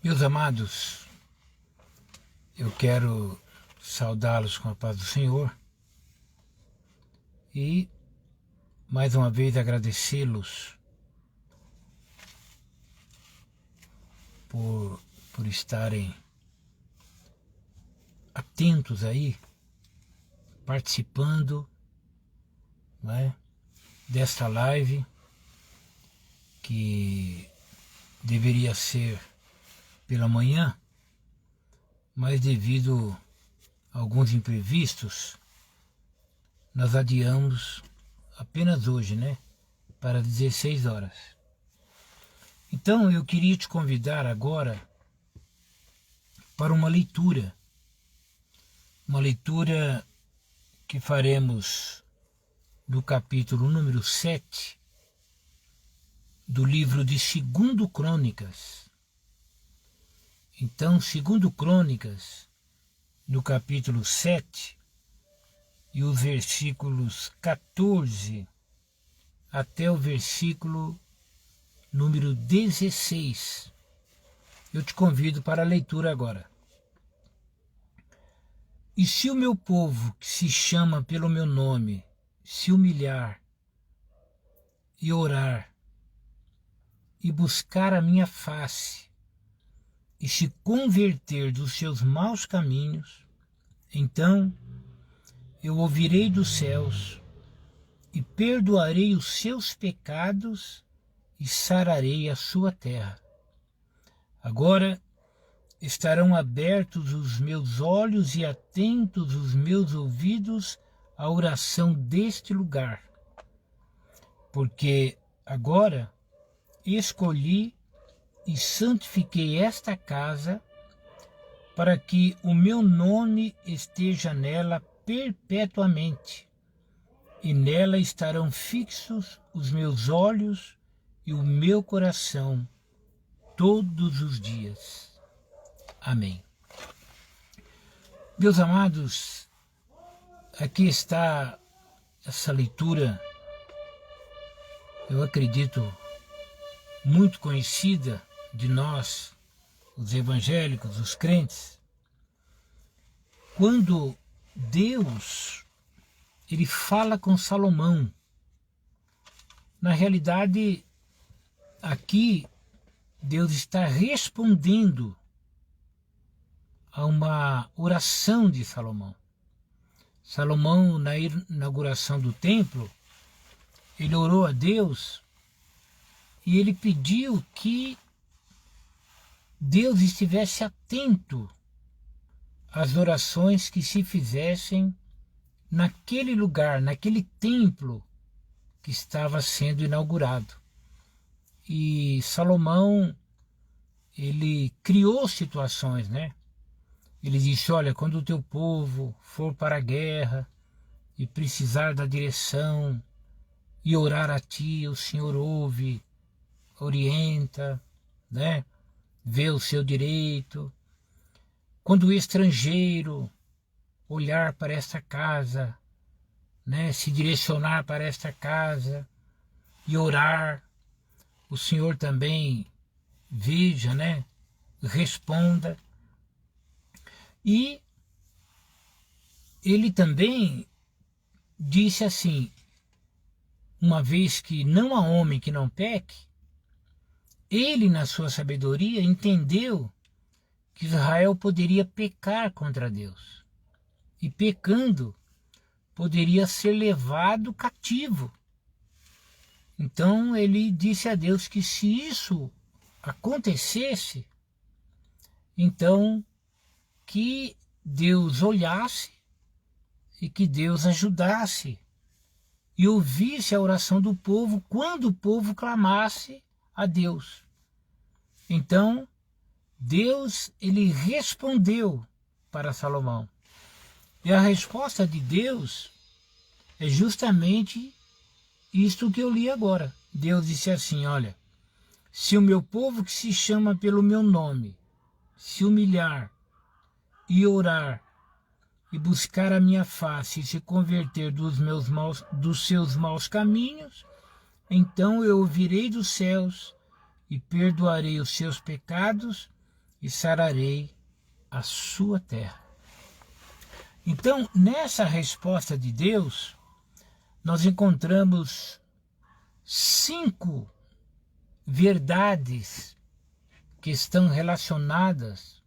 Meus amados, eu quero saudá-los com a paz do Senhor e, mais uma vez, agradecê-los por estarem atentos aí, participando, né, desta live que deveria ser pela manhã, mas devido a alguns imprevistos, nós adiamos apenas hoje, né, para 16 horas. Então eu queria te convidar agora para uma leitura que faremos do capítulo número 7 do livro de 2 Crônicas. Então, 2 Crônicas, no capítulo 7, e os versículos 14 até o versículo número 16. Eu te convido para a leitura agora. E se o meu povo, que se chama pelo meu nome, se humilhar e orar, e buscar a minha face, e se converter dos seus maus caminhos, então eu ouvirei dos céus e perdoarei os seus pecados e sararei a sua terra. Agora estarão abertos os meus olhos e atentos os meus ouvidos à oração deste lugar, porque agora escolhi e santifiquei esta casa para que o meu nome esteja nela perpetuamente, e nela estarão fixos os meus olhos e o meu coração todos os dias. Amém. Meus amados, aqui está essa leitura, eu acredito, muito conhecida de nós, os evangélicos, os crentes, quando Deus ele fala com Salomão. Na realidade, aqui Deus está respondendo a uma oração de Salomão. Salomão, na inauguração do templo, ele orou a Deus e ele pediu que Deus estivesse atento às orações que se fizessem naquele lugar, naquele templo que estava sendo inaugurado. E Salomão, ele criou situações, né? Ele disse, olha, quando o teu povo for para a guerra e precisar da direção e orar a ti, o Senhor ouve, orienta, né? Vê o seu direito. Quando o estrangeiro olhar para esta casa, né? Se direcionar para esta casa e orar, o Senhor também veja, né? Responda. E ele também disse assim, uma vez que não há homem que não peque, ele, na sua sabedoria, entendeu que Israel poderia pecar contra Deus. E pecando, poderia ser levado cativo. Então ele disse a Deus que se isso acontecesse, então que Deus olhasse e que Deus ajudasse e ouvisse a oração do povo quando o povo clamasse a Deus. Então, Deus, ele respondeu para Salomão. E a resposta de Deus é justamente isto que eu li agora. Deus disse assim, olha, se o meu povo que se chama pelo meu nome se humilhar e orar e buscar a minha face e se converter dos seus maus caminhos, então eu ouvirei dos céus e perdoarei os seus pecados e sararei a sua terra. Então, nessa resposta de Deus, nós encontramos 5 verdades que estão relacionadas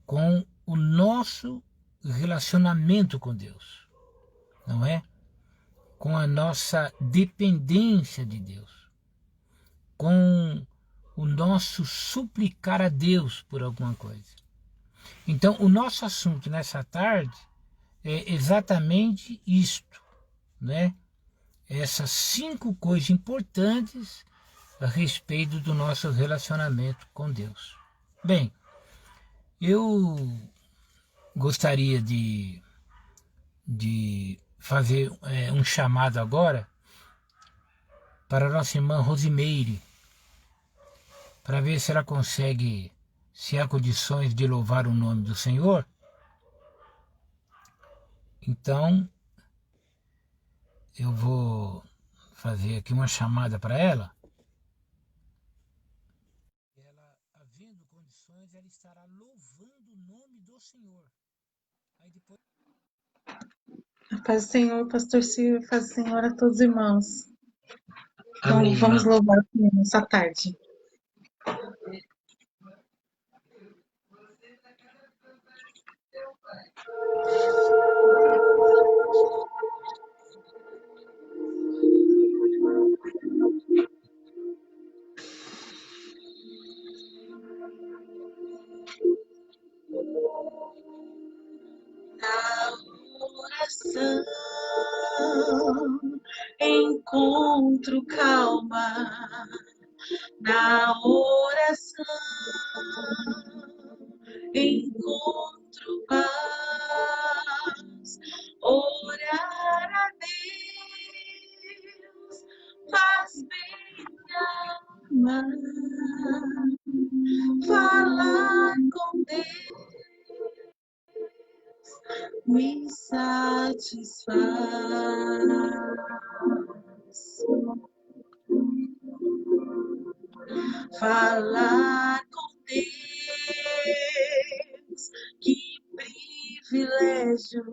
com o nosso relacionamento com Deus, não é? Com a nossa dependência de Deus, com o nosso suplicar a Deus por alguma coisa. Então, o nosso assunto nessa tarde é exatamente isto, né? Essas 5 coisas importantes a respeito do nosso relacionamento com Deus. Bem, eu gostaria de fazer um chamado agora para a nossa irmã Rosimeire, para ver se ela consegue, se há condições de louvar o nome do Senhor. Então, eu vou fazer aqui uma chamada para ela. Ela, havendo condições, ela estará louvando o nome do Senhor. Aí depois... Paz do Senhor, pastor Silvio, paz do Senhor a todos os irmãos. Então, Amém, vamos irmã. louvar o Senhor nessa tarde. Na oração encontro calma, na oração encontro paz, orar a Deus faz bem à alma, falar com Deus me satisfaz. Falar com Deus, que privilégio,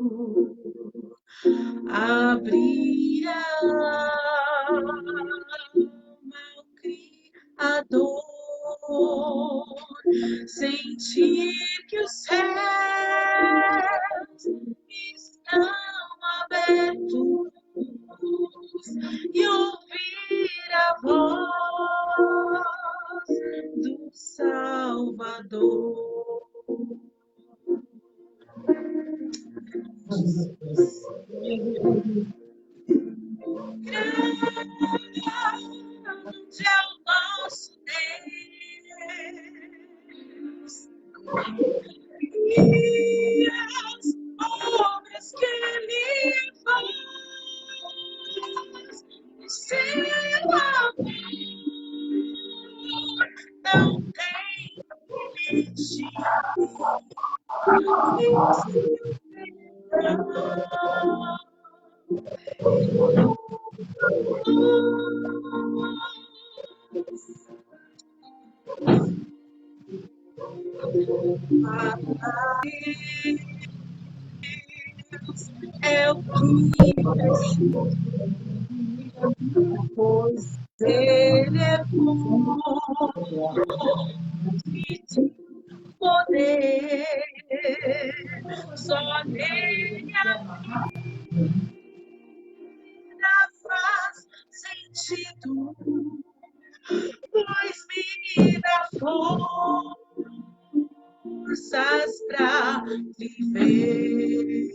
abrir a alma ao Criador, sentir que os céus estão abertos e ouvir a voz do Salvador. Grande é o nosso Deus, e as obras que Ele faz, o seu amor não tem limite. É o que preciso, pois Ele é bom e de poder, só nele a vida faz sentido, pois me dá forças pra viver.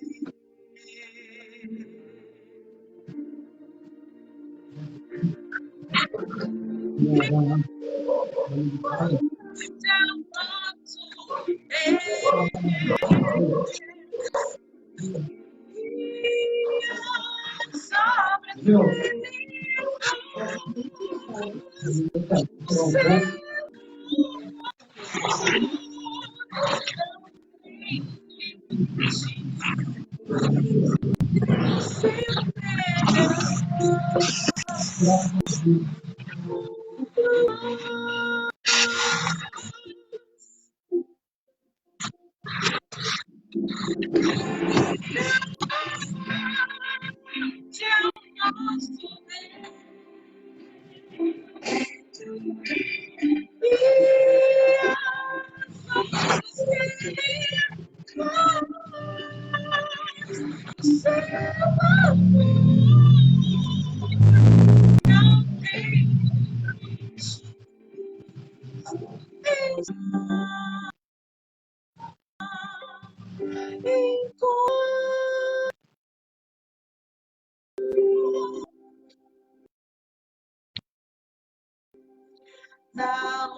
Na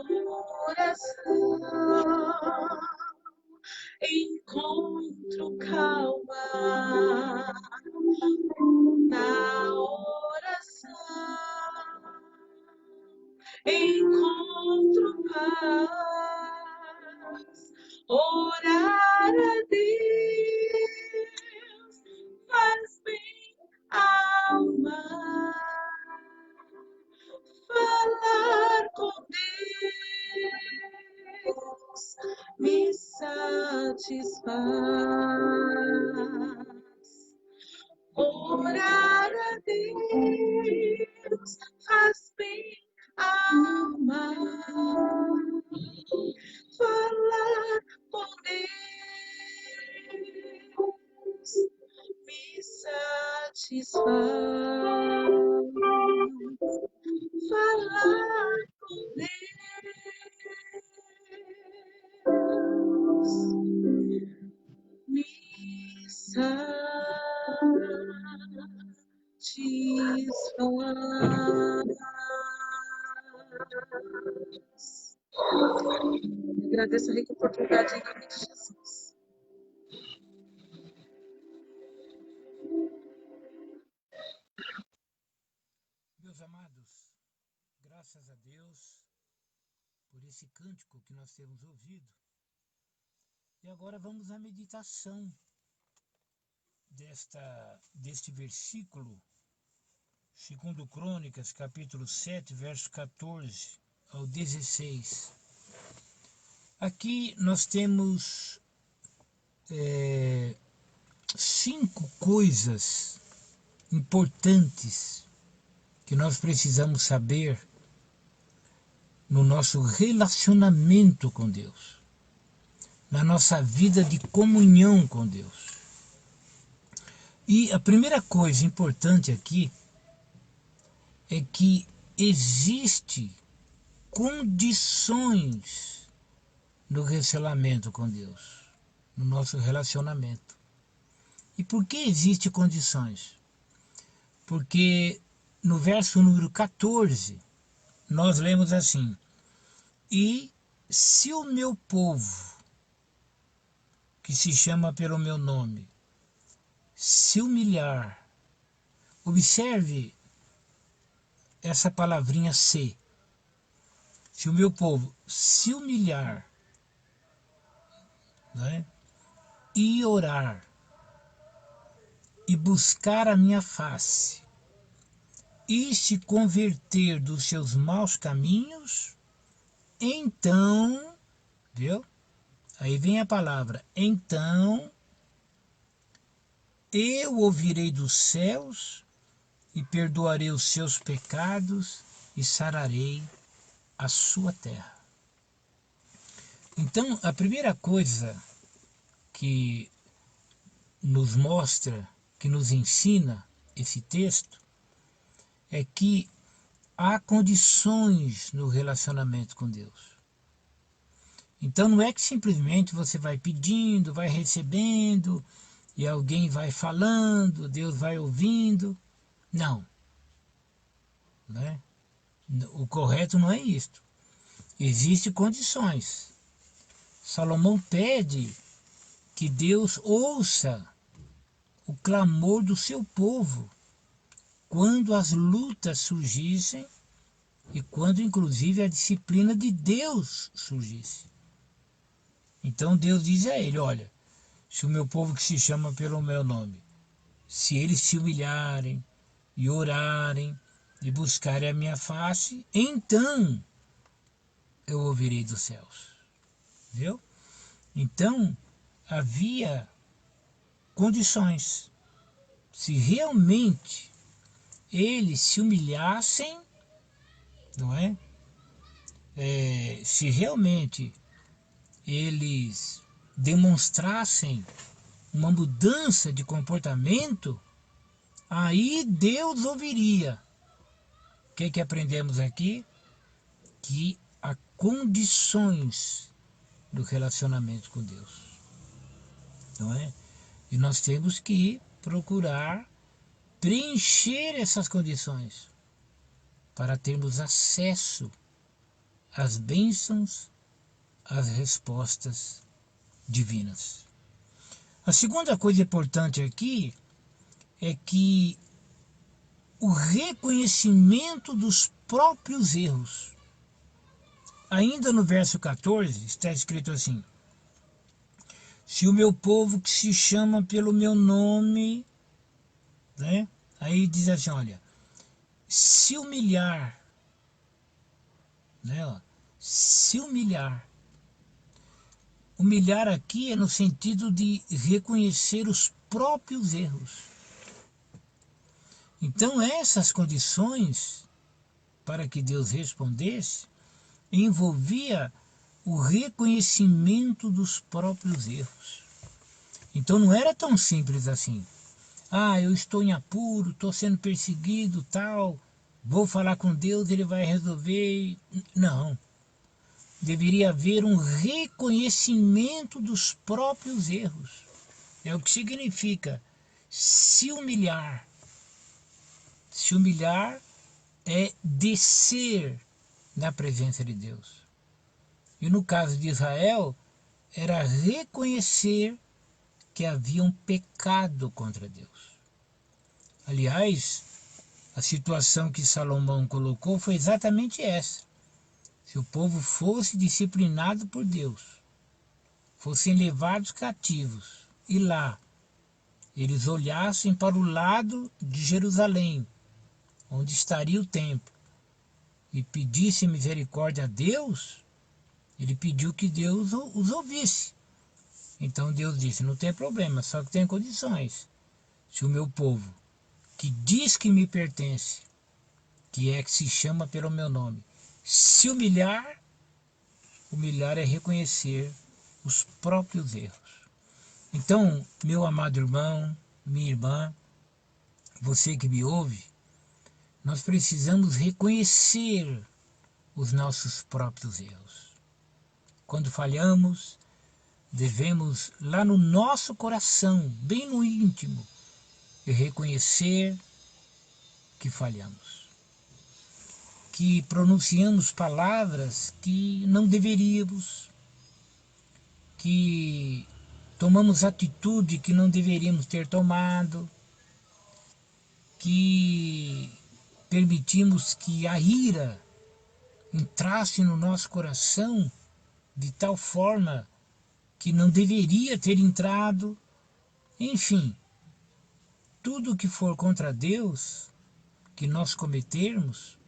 oração encontro calma. Na oração encontro paz. Orar a Deus faz bem à alma. Falar com Deus me satisfaz. Orar a Deus faz bem à alma. Falar com Deus me satisfaz. Falar com Deus me satisfaz. Agradeço a rica oportunidade em nome de Jesus. Meus amados, graças a Deus por esse cântico que nós temos ouvido. E agora vamos à meditação deste versículo, segundo Crônicas, capítulo 7, verso 14 ao 16. Aqui nós temos 5 coisas importantes que nós precisamos saber no nosso relacionamento com Deus, na nossa vida de comunhão com Deus. E a primeira coisa importante aqui é que existe condições no relacionamento com Deus, no nosso relacionamento. E por que existe condições? Porque no verso número 14, nós lemos assim: e se o meu povo, que se chama pelo meu nome, se humilhar, observe essa palavrinha se o meu povo se humilhar, né, e orar, e buscar a minha face, e se converter dos seus maus caminhos, então, viu? Aí vem a palavra, então eu ouvirei dos céus e perdoarei os seus pecados e sararei a sua terra. Então, a primeira coisa que nos mostra, que nos ensina esse texto, é que há condições no relacionamento com Deus. Então não é que simplesmente você vai pedindo, vai recebendo, e alguém vai falando, Deus vai ouvindo. Não. Né? O correto não é isto. Existem condições. Salomão pede que Deus ouça o clamor do seu povo quando as lutas surgissem e quando inclusive a disciplina de Deus surgisse. Então Deus diz a ele: olha, se o meu povo que se chama pelo meu nome, se eles se humilharem e orarem e buscarem a minha face, então eu ouvirei dos céus. Viu? Então havia condições. Se realmente eles se humilhassem, não é? Se realmente eles demonstrassem uma mudança de comportamento, aí Deus ouviria. O que aprendemos aqui? Que há condições do relacionamento com Deus, não é? E nós temos que procurar preencher essas condições para termos acesso às bênçãos, às respostas divinas. A segunda coisa importante aqui é que o reconhecimento dos próprios erros. Ainda no verso 14 está escrito assim: se o meu povo que se chama pelo meu nome, né? Aí diz assim, olha, se humilhar, né? Ó, se humilhar. Humilhar aqui é no sentido de reconhecer os próprios erros. Então essas condições para que Deus respondesse envolvia o reconhecimento dos próprios erros. Então não era tão simples assim. Ah, eu estou em apuro, estou sendo perseguido, tal, vou falar com Deus, ele vai resolver. Não. Deveria haver um reconhecimento dos próprios erros. É o que significa se humilhar. Se humilhar é descer na presença de Deus. E no caso de Israel, era reconhecer que havia um pecado contra Deus. Aliás, a situação que Salomão colocou foi exatamente essa. Se o povo fosse disciplinado por Deus, fossem levados cativos, e lá eles olhassem para o lado de Jerusalém, onde estaria o templo, e pedissem misericórdia a Deus, ele pediu que Deus os ouvisse. Então Deus disse, não tem problema, só que tem condições. Se o meu povo, que diz que me pertence, que se chama pelo meu nome, se humilhar, humilhar é reconhecer os próprios erros. Então, meu amado irmão, minha irmã, você que me ouve, nós precisamos reconhecer os nossos próprios erros. Quando falhamos, devemos, lá no nosso coração, bem no íntimo, reconhecer que falhamos. Que pronunciamos palavras que não deveríamos, que tomamos atitude que não deveríamos ter tomado, que permitimos que a ira entrasse no nosso coração de tal forma que não deveria ter entrado. Enfim, tudo que for contra Deus, que nós cometermos,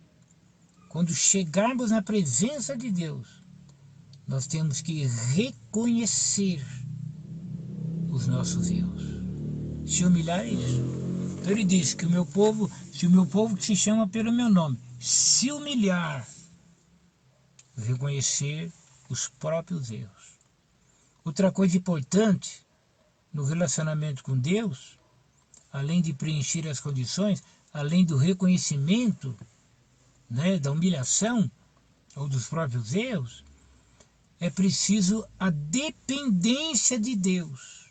quando chegarmos na presença de Deus, nós temos que reconhecer os nossos erros. Se humilhar é isso. Então ele diz que se o meu povo que se chama pelo meu nome, se humilhar, reconhecer os próprios erros. Outra coisa importante no relacionamento com Deus, além de preencher as condições, além do reconhecimento, né, da humilhação ou dos próprios erros, é preciso a dependência de Deus.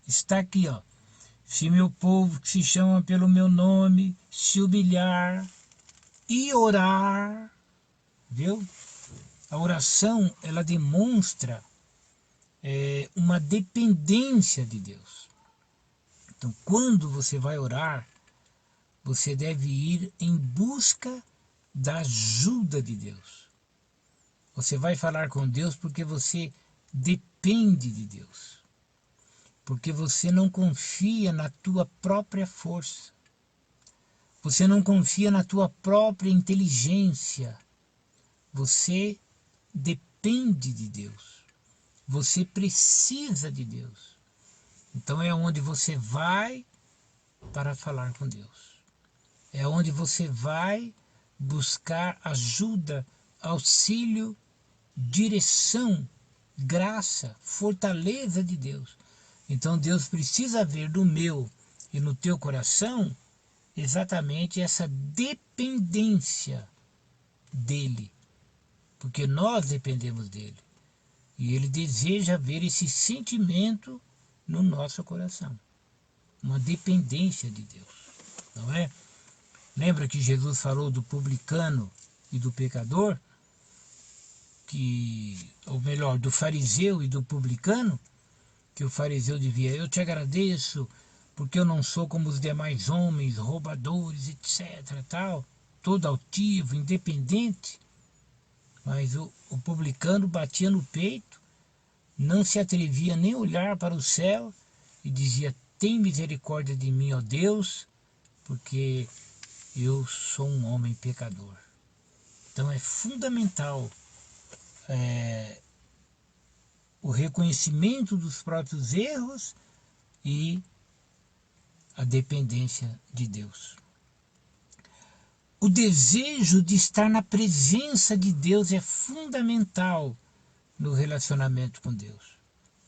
Está aqui, ó. Se meu povo que se chama pelo meu nome se humilhar e orar, viu? A oração, ela demonstra uma dependência de Deus. Então, quando você vai orar, você deve ir em busca da ajuda de Deus. Você vai falar com Deus porque você depende de Deus. Porque você não confia na tua própria força. Você não confia na tua própria inteligência. Você depende de Deus. Você precisa de Deus. Então é onde você vai para falar com Deus. É onde você vai buscar ajuda, auxílio, direção, graça, fortaleza de Deus. Então Deus precisa ver no meu e no teu coração exatamente essa dependência dele, porque nós dependemos dele. E ele deseja ver esse sentimento no nosso coração, uma dependência de Deus, não é? Lembra que Jesus falou do publicano e do pecador? Ou melhor, do fariseu e do publicano? Que o fariseu devia: eu te agradeço porque eu não sou como os demais homens, roubadores, etc, tal, todo altivo, independente. Mas o publicano batia no peito, não se atrevia nem a olhar para o céu e dizia: tem misericórdia de mim, ó Deus, porque eu sou um homem pecador. Então é fundamental o reconhecimento dos próprios erros e a dependência de Deus. O desejo de estar na presença de Deus é fundamental no relacionamento com Deus.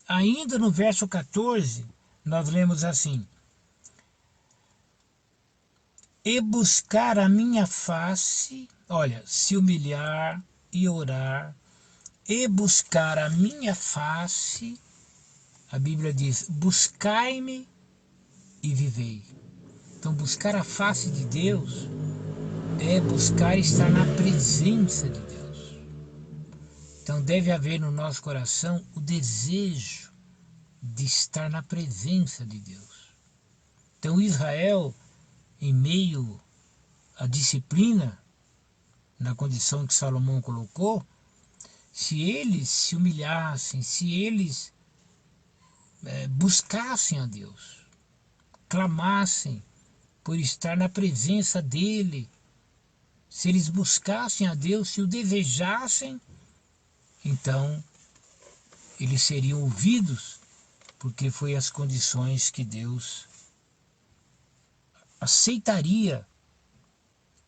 Ainda no verso 14, nós lemos assim: e buscar a minha face, olha, se humilhar e orar, e buscar a minha face, a Bíblia diz: buscai-me e vivei. Então buscar a face de Deus é buscar estar na presença de Deus. Então deve haver no nosso coração o desejo de estar na presença de Deus. Então Israel, em meio à disciplina, na condição que Salomão colocou, se eles se humilhassem, se eles buscassem a Deus, clamassem por estar na presença dele, se eles buscassem a Deus, se o desejassem, então eles seriam ouvidos, porque foi as condições que Deus aceitaria.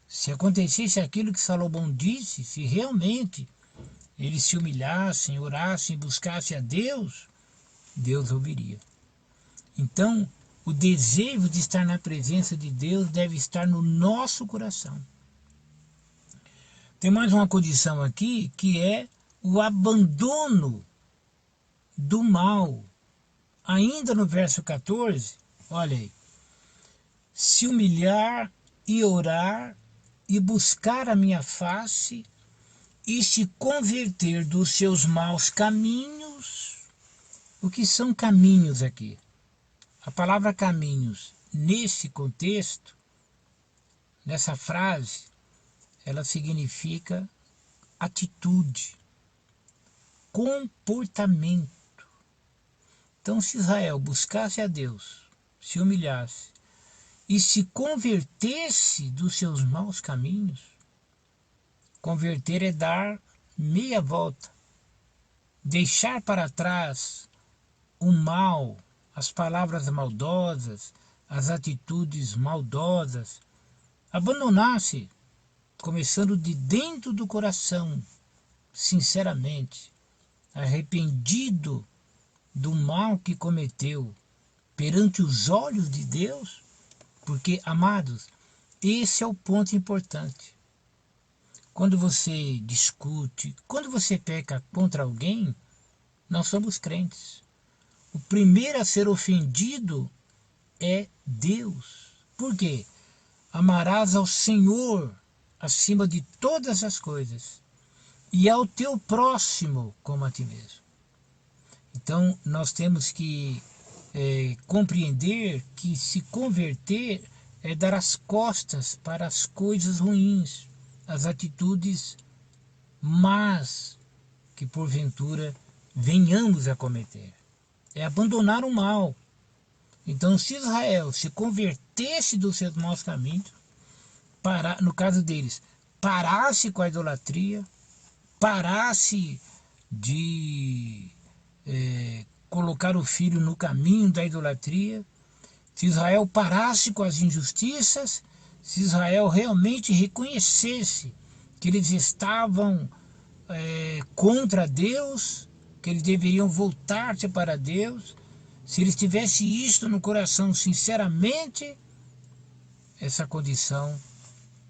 Se acontecesse aquilo que Salomão disse, se realmente eles se humilhassem, orassem, buscassem a Deus, Deus ouviria. Então, o desejo de estar na presença de Deus deve estar no nosso coração. Tem mais uma condição aqui, que é o abandono do mal. Ainda no verso 14, olha aí: se humilhar e orar e buscar a minha face e se converter dos seus maus caminhos. O que são caminhos aqui? A palavra caminhos, nesse contexto, nessa frase, ela significa atitude, comportamento. Então, se Israel buscasse a Deus, se humilhasse e se convertesse dos seus maus caminhos, converter é dar meia volta, deixar para trás o mal, as palavras maldosas, as atitudes maldosas, abandonar-se, começando de dentro do coração, sinceramente, arrependido do mal que cometeu perante os olhos de Deus, porque, amados, esse é o ponto importante. Quando você discute, quando você peca contra alguém, nós somos crentes. O primeiro a ser ofendido é Deus. Por quê? Amarás ao Senhor acima de todas as coisas e ao teu próximo como a ti mesmo. Então nós temos que compreender que se converter é dar as costas para as coisas ruins, as atitudes más que porventura venhamos a cometer. É abandonar o mal. Então, se Israel se convertesse dos seus maus caminhos, no caso deles, parasse com a idolatria, parasse de colocar o filho no caminho da idolatria, se Israel parasse com as injustiças, se Israel realmente reconhecesse que eles estavam contra Deus, que eles deveriam voltar-se para Deus, se eles tivessem isto no coração sinceramente, essa condição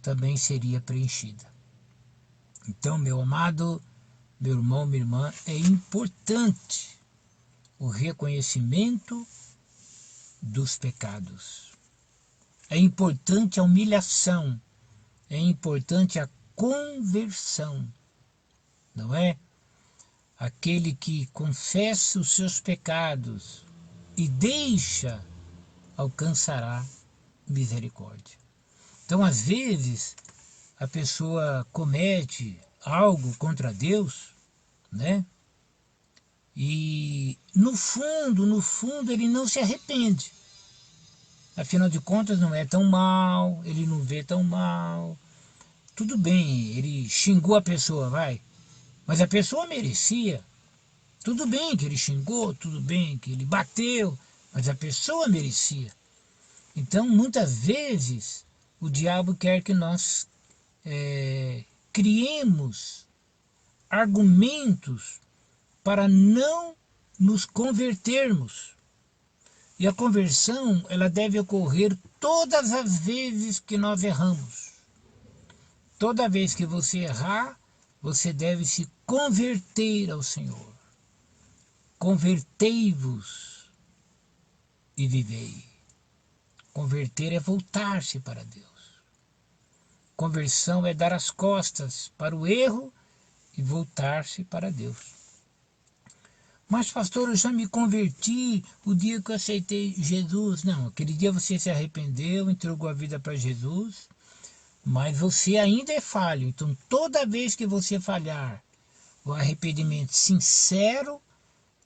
também seria preenchida. Então, meu amado, meu irmão, minha irmã, é importante o reconhecimento dos pecados. É importante a humilhação, é importante a conversão, não é? Aquele que confessa os seus pecados e deixa, alcançará misericórdia. Então, às vezes, a pessoa comete algo contra Deus, né? E no fundo, ele não se arrepende. Afinal de contas, não é tão mal, ele não vê tão mal. Tudo bem, ele xingou a pessoa, vai. Mas a pessoa merecia. Tudo bem que ele xingou, tudo bem que ele bateu, mas a pessoa merecia. Então, muitas vezes, o diabo quer que nós criemos argumentos para não nos convertermos. E a conversão, ela deve ocorrer todas as vezes que nós erramos. Toda vez que você errar, você deve se converter ao Senhor. Convertei-vos e vivei. Converter é voltar-se para Deus. Conversão é dar as costas para o erro e voltar-se para Deus. Mas, pastor, eu já me converti o dia que eu aceitei Jesus. Não, aquele dia você se arrependeu, entregou a vida para Jesus, mas você ainda é falho. Então, toda vez que você falhar, o arrependimento sincero,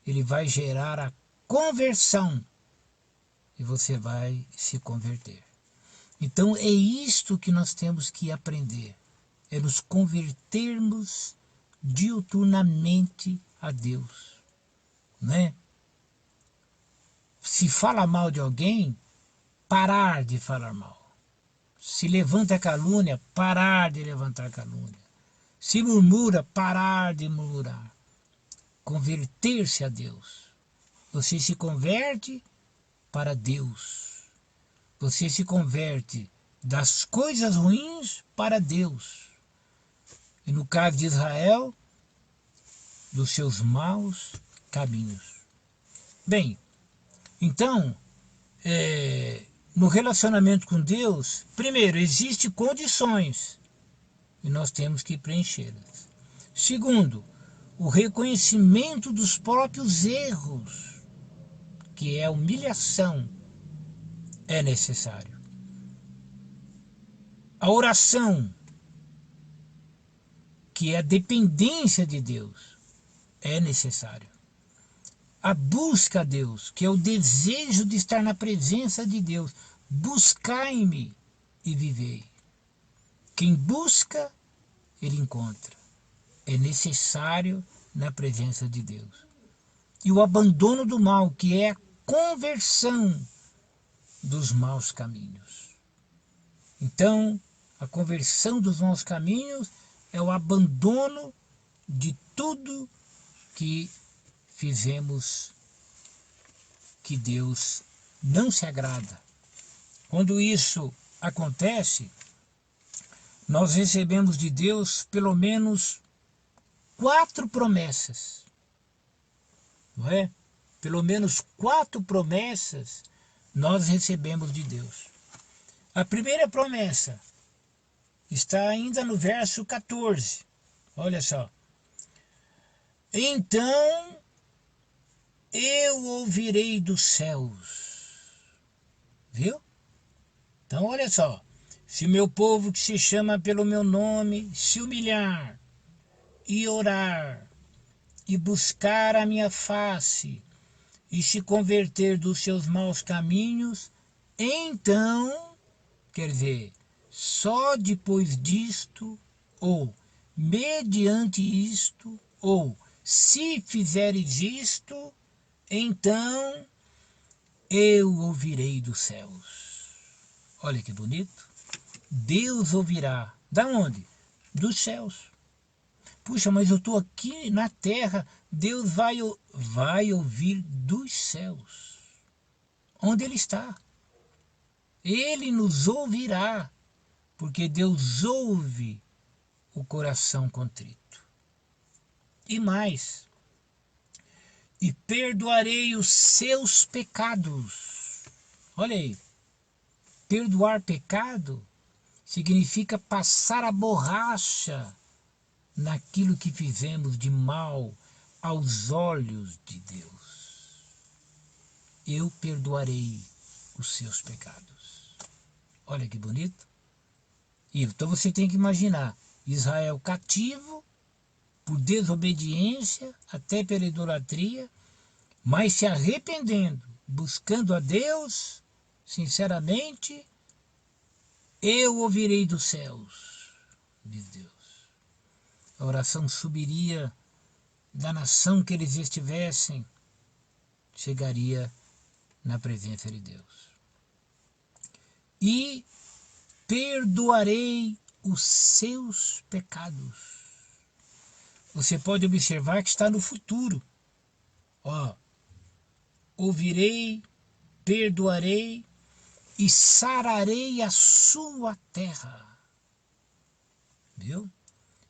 ele vai gerar a conversão e você vai se converter. Então, é isto que nós temos que aprender, é nos convertermos diuturnamente a Deus. Né? Se fala mal de alguém, parar de falar mal. Se levanta calúnia, parar de levantar calúnia. Se murmura, parar de murmurar. Converter-se a Deus. Você se converte para Deus. Você se converte das coisas ruins para Deus. E no caso de Israel, dos seus maus caminhos. Bem, então, no relacionamento com Deus, primeiro, existem condições e nós temos que preenchê-las. Segundo, o reconhecimento dos próprios erros, que é a humilhação, é necessário. A oração, que é a dependência de Deus, é necessário. A busca a Deus, que é o desejo de estar na presença de Deus. Buscai-me e vivei. Quem busca, ele encontra. É necessário na presença de Deus. E o abandono do mal, que é a conversão dos maus caminhos. Então, a conversão dos maus caminhos é o abandono de tudo que fizemos que Deus não se agrada. Quando isso acontece, nós recebemos de Deus pelo menos 4 promessas, não é? Pelo menos 4 promessas nós recebemos de Deus. A primeira promessa está ainda no verso 14. Olha só. Então eu ouvirei dos céus. Viu? Então olha só. Se o meu povo que se chama pelo meu nome se humilhar e orar e buscar a minha face e se converter dos seus maus caminhos, então, quer dizer, só depois disto, ou mediante isto, ou se fizeres isto, então eu ouvirei dos céus. Olha que bonito. Deus ouvirá. Da onde? Dos céus. Puxa, mas eu estou aqui na terra. Deus vai ouvir dos céus. Onde Ele está. Ele nos ouvirá. Porque Deus ouve o coração contrito. E mais. E perdoarei os seus pecados. Olha aí. Perdoar pecado significa passar a borracha naquilo que fizemos de mal aos olhos de Deus. Eu perdoarei os seus pecados. Olha que bonito. Então você tem que imaginar Israel cativo por desobediência, até pela idolatria, mas se arrependendo, buscando a Deus, sinceramente, eu ouvirei dos céus, diz Deus. A oração subiria da nação que eles estivessem, chegaria na presença de Deus. E perdoarei os seus pecados. Você pode observar que está no futuro. Ouvirei, perdoarei e sararei a sua terra. Viu?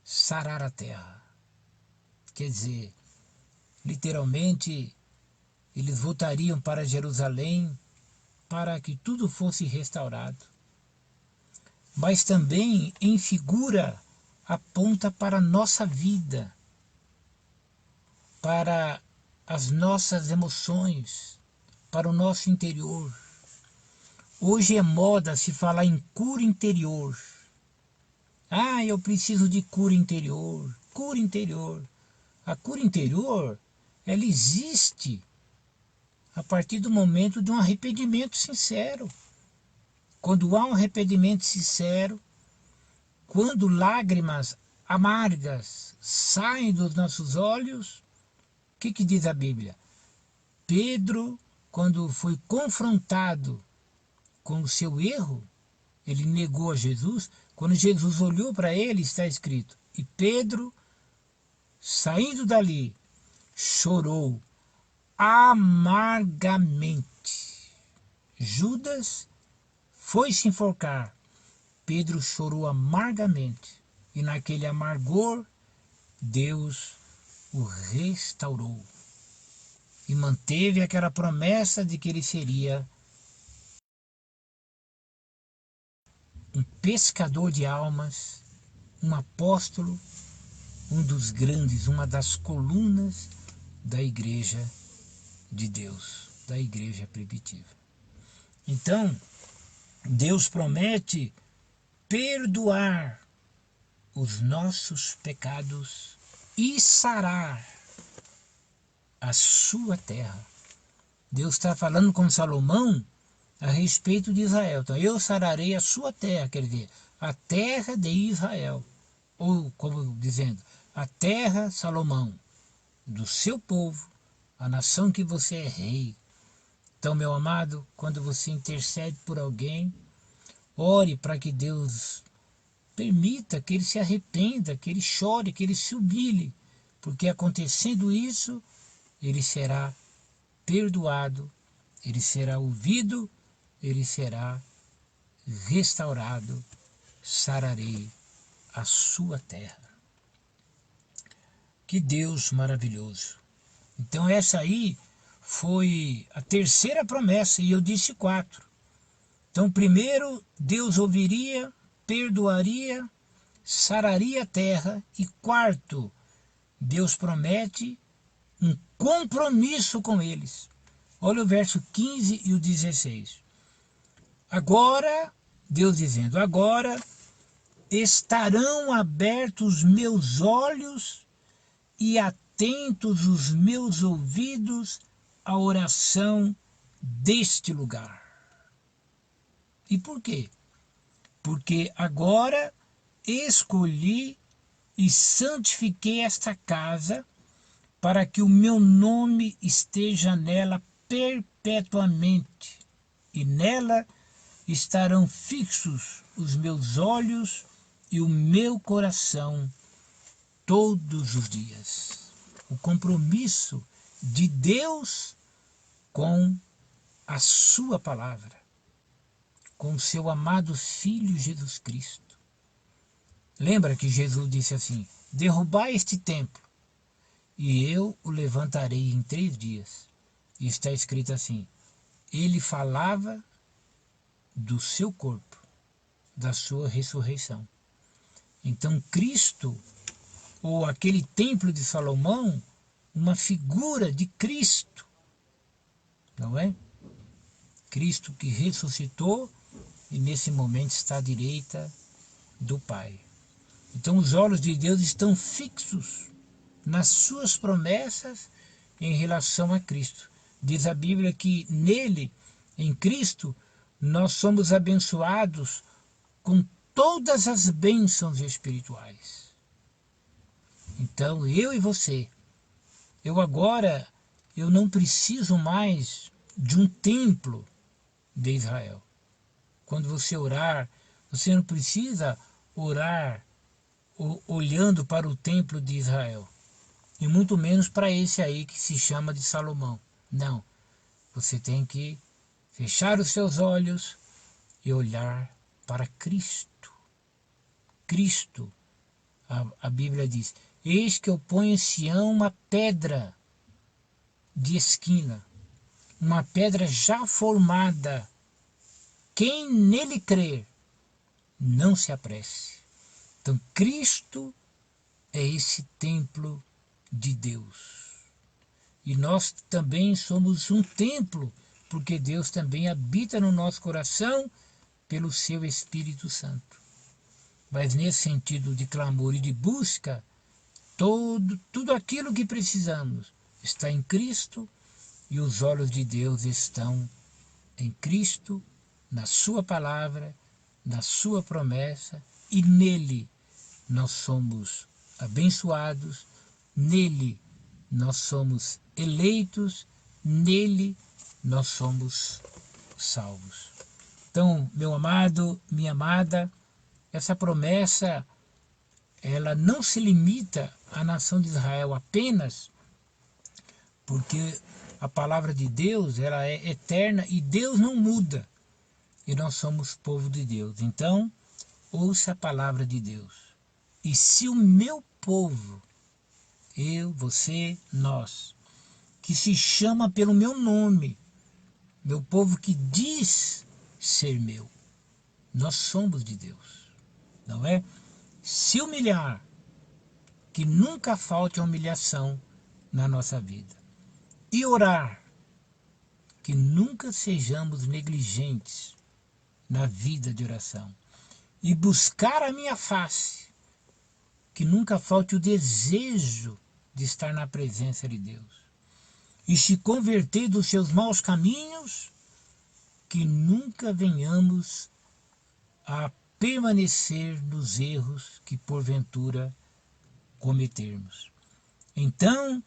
Sarar a terra. Quer dizer, literalmente, eles voltariam para Jerusalém para que tudo fosse restaurado. Mas também, em figura, aponta para a nossa vida, para as nossas emoções, para o nosso interior. Hoje é moda se falar em cura interior. Ah, eu preciso de cura interior. Cura interior. A cura interior, ela existe a partir do momento de um arrependimento sincero. Quando há um arrependimento sincero, quando lágrimas amargas saem dos nossos olhos, o que diz a Bíblia? Pedro, quando foi confrontado com o seu erro, ele negou a Jesus. Quando Jesus olhou para ele, está escrito, e Pedro, saindo dali, chorou amargamente. Judas foi se enforcar. Pedro chorou amargamente. E naquele amargor, Deus o restaurou. E manteve aquela promessa de que ele seria um pescador de almas, um apóstolo, um dos grandes, uma das colunas da igreja de Deus, da igreja primitiva. Então, Deus promete perdoar os nossos pecados e sarar a sua terra. Deus está falando com Salomão a respeito de Israel. Então, eu sararei a sua terra, quer dizer, a terra de Israel. Ou, como dizendo, a terra, Salomão, do seu povo, a nação que você é rei. Então, meu amado, quando você intercede por alguém, ore para que Deus permita que ele se arrependa, que ele chore, que ele se humilhe, porque acontecendo isso, ele será perdoado, ele será ouvido, ele será restaurado. Sararei a sua terra. Que Deus maravilhoso. Então essa aí foi a terceira promessa, e eu disse 4. Então primeiro, Deus ouviria, perdoaria, sararia a terra. E quarto, Deus promete um compromisso com eles. Olha o verso 15 e o 16. Agora, Deus dizendo, agora estarão abertos os meus olhos e atentos os meus ouvidos à oração deste lugar. E por quê? Porque agora escolhi e santifiquei esta casa para que o meu nome esteja nela perpetuamente, e nela estarão fixos os meus olhos e o meu coração todos os dias. O compromisso de Deus com a sua palavra, com o seu amado Filho Jesus Cristo. Lembra que Jesus disse assim: derrubai este templo e eu o levantarei em 3 dias. E está escrito assim: ele falava do seu corpo, da sua ressurreição. Então Cristo, ou aquele templo de Salomão, uma figura de Cristo, não é? Cristo que ressuscitou e nesse momento está à direita do Pai. Então os olhos de Deus estão fixos nas suas promessas em relação a Cristo. Diz a Bíblia que nele, em Cristo, nós somos abençoados com todas as bênçãos espirituais. Então eu e você, eu não preciso mais de um templo de Israel. Quando você orar, você não precisa orar olhando para o templo de Israel, e muito menos para esse aí que se chama de Salomão. Não, você tem que fechar os seus olhos e olhar para Cristo. Cristo, a Bíblia diz: eis que eu ponho em Sião uma pedra de esquina, uma pedra já formada. Quem nele crer, não se apresse. Então Cristo é esse templo de Deus. E nós também somos um templo, porque Deus também habita no nosso coração pelo seu Espírito Santo. Mas nesse sentido de clamor e de busca, tudo aquilo que precisamos está em Cristo, e os olhos de Deus estão em Cristo, na sua palavra, na sua promessa, e nele nós somos abençoados, nele nós somos eleitos, nele nós somos salvos. Então, meu amado, minha amada, essa promessa, ela não se limita à nação de Israel apenas, porque a palavra de Deus, ela é eterna e Deus não muda. E nós somos povo de Deus. Então, ouça a palavra de Deus. E se o meu povo, eu, você, nós, que se chama pelo meu nome, meu povo que diz ser meu, nós somos de Deus, não é? Se humilhar, que nunca falte a humilhação na nossa vida. E orar, que nunca sejamos negligentes na vida de oração. E buscar a minha face, que nunca falte o desejo de estar na presença de Deus. E se converter dos seus maus caminhos, que nunca venhamos a permanecer nos erros que porventura cometermos. Então,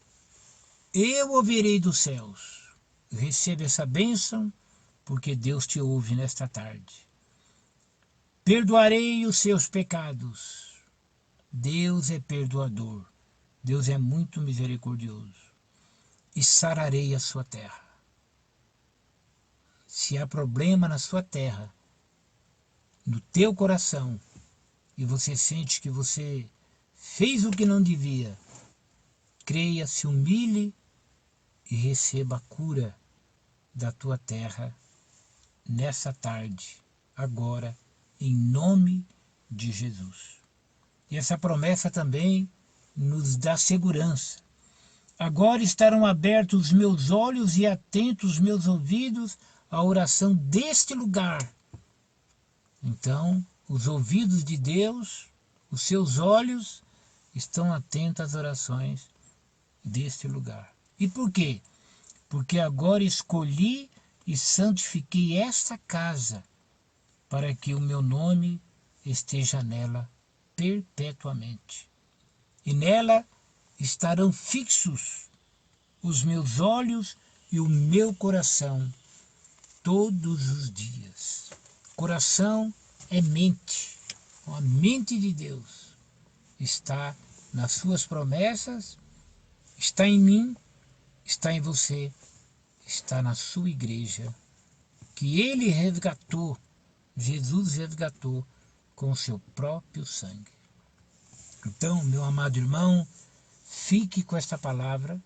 eu ouvirei dos céus. Receba essa bênção, porque Deus te ouve nesta tarde. Perdoarei os seus pecados. Deus é perdoador. Deus é muito misericordioso. E sararei a sua terra. Se há problema na sua terra, no teu coração, e você sente que você fez o que não devia, creia, se humilhe e receba a cura da tua terra nessa tarde, agora, em nome de Jesus. E essa promessa também nos dá segurança. Agora estarão abertos os meus olhos e atentos os meus ouvidos à oração deste lugar. Então, os ouvidos de Deus, os seus olhos estão atentos às orações deste lugar. E por quê? Porque agora escolhi e santifiquei esta casa, para que o meu nome esteja nela perpetuamente. E nela estarão fixos os meus olhos e o meu coração todos os dias. Coração é mente. A mente de Deus está nas suas promessas, está em mim, está em você, está na sua igreja, que Ele resgatou, Jesus resgatou com o seu próprio sangue. Então, meu amado irmão, fique com esta palavra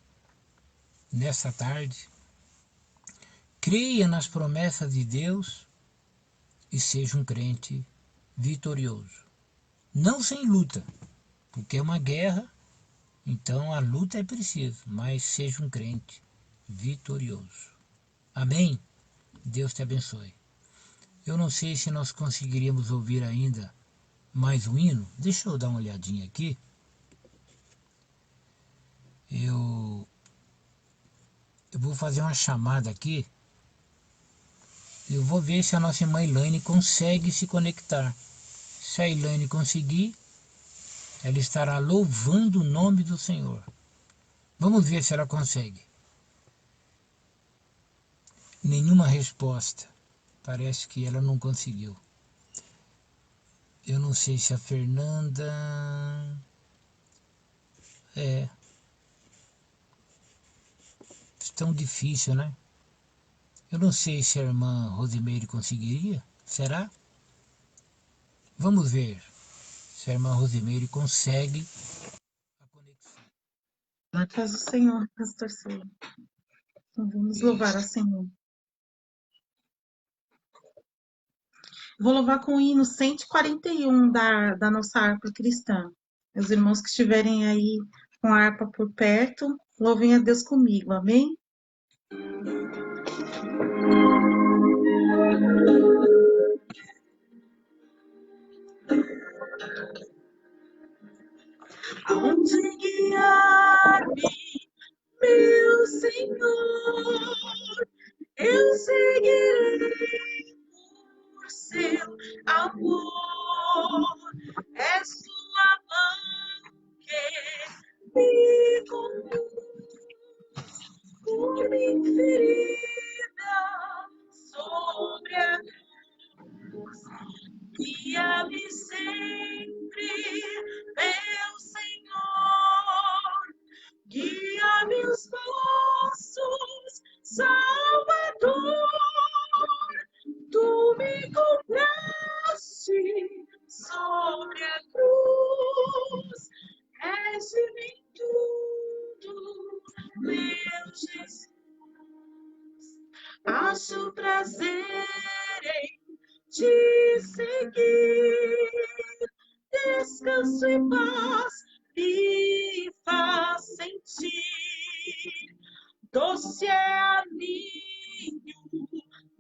nesta tarde. Creia nas promessas de Deus e seja um crente vitorioso. Não sem luta, porque é uma guerra, então a luta é preciso, mas seja um crente vitorioso. Amém? Deus te abençoe. Eu não sei se nós conseguiríamos ouvir ainda mais um hino. Deixa eu dar uma olhadinha aqui. Eu vou fazer uma chamada aqui. Eu vou ver se a nossa irmã Elaine consegue se conectar. Se a Elaine conseguir, ela estará louvando o nome do Senhor. Vamos ver se ela consegue. Nenhuma resposta. Parece que ela não conseguiu. Eu não sei se a Fernanda... É tão difícil, né? Eu não sei se a irmã Rosimeire conseguiria. Será? Vamos ver se a irmã Rosimeire consegue a conexão. Na paz do Senhor, pastor Silvio. Então, vamos louvar ao Senhor. Vou louvar com o hino 141 da nossa harpa cristã. Os irmãos que estiverem aí com a harpa por perto, louvem a Deus comigo, amém? Aonde guiar-me, meu Senhor, eu seguirei por seu amor. É sua mão que me conduz por minha ferida sobre a cruz. Guia-me sempre, meu Senhor, guia meus passos, Salvador. Tu me compraste sobre a cruz, és de mim tudo, meu Jesus. Acho prazer em te seguir, descanso e paz me faz sentir. Doce é ninho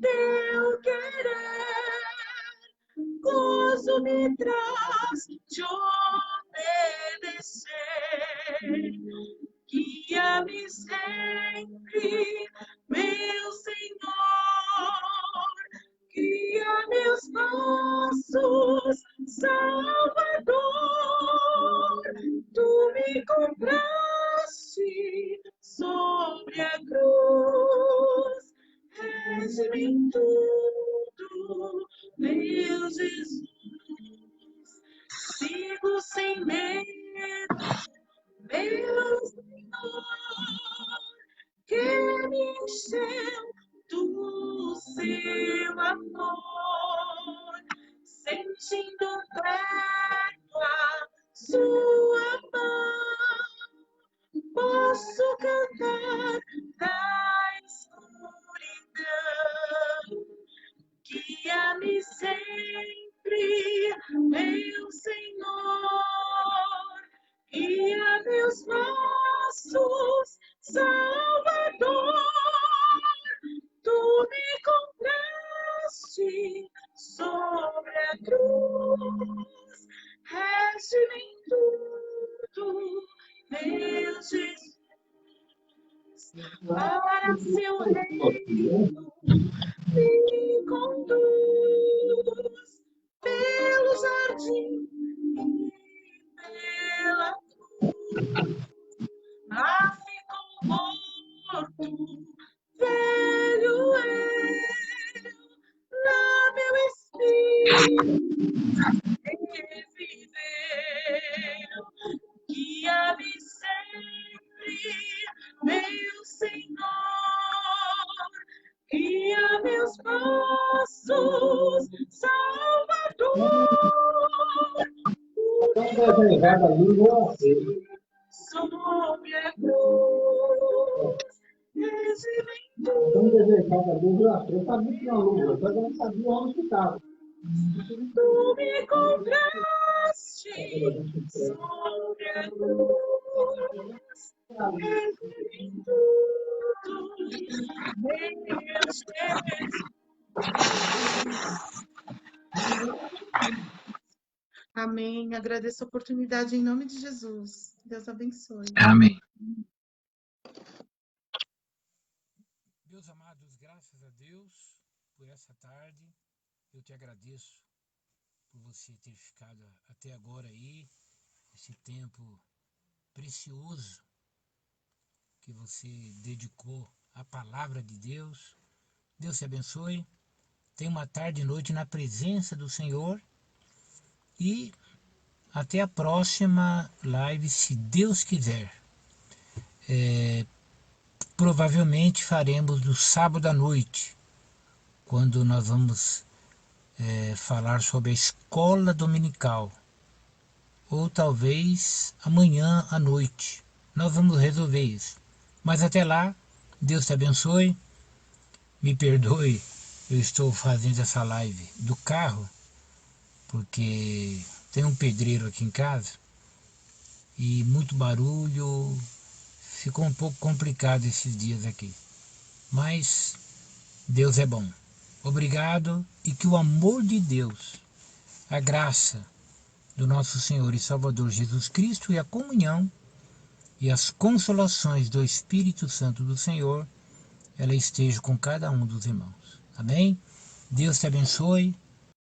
teu querer, gozo me traz de obedecer. Guia-me sempre, meu Senhor, guia meus passos, Salvador. Tu me compraste sobre a cruz, és de mim tudo, meu Jesus. Sigo sem medo, meu Senhor, que me encheu do seu amor, sentindo perto a sua mão, posso cantar na escuridão. Guia-me sempre, meu Senhor, guia meus passos, Salvador. Tu me compraste sobre a cruz, és de mim tudo, meu Jesus. Para seu reino me conduz pelo jardim e pela cruz. Lá ficou morto, velho eu, lá meu reviveu. Guia-me sempre, meu Senhor, guia meus passos, Salvador. Sobre a cruz, tu me compraste sobre a cruz, recebi tudo, meu Jesus. Amém. Agradeço a oportunidade em nome de Jesus. Deus abençoe. Amém. Meus amados, graças a Deus por essa tarde. Eu te agradeço por você ter ficado até agora aí, esse tempo precioso que você dedicou à palavra de Deus. Deus te abençoe. Tenha uma tarde e noite na presença do Senhor. E até a próxima live, se Deus quiser. Provavelmente faremos no sábado à noite, quando nós vamos falar sobre a escola dominical. Ou talvez amanhã à noite. Nós vamos resolver isso. Mas até lá, Deus te abençoe. Me perdoe, eu estou fazendo essa live do carro, porque tem um pedreiro aqui em casa e muito barulho. Ficou um pouco complicado esses dias aqui. Mas Deus é bom. Obrigado, e que o amor de Deus, a graça do nosso Senhor e Salvador Jesus Cristo e a comunhão e as consolações do Espírito Santo do Senhor, ela esteja com cada um dos irmãos. Amém? Deus te abençoe.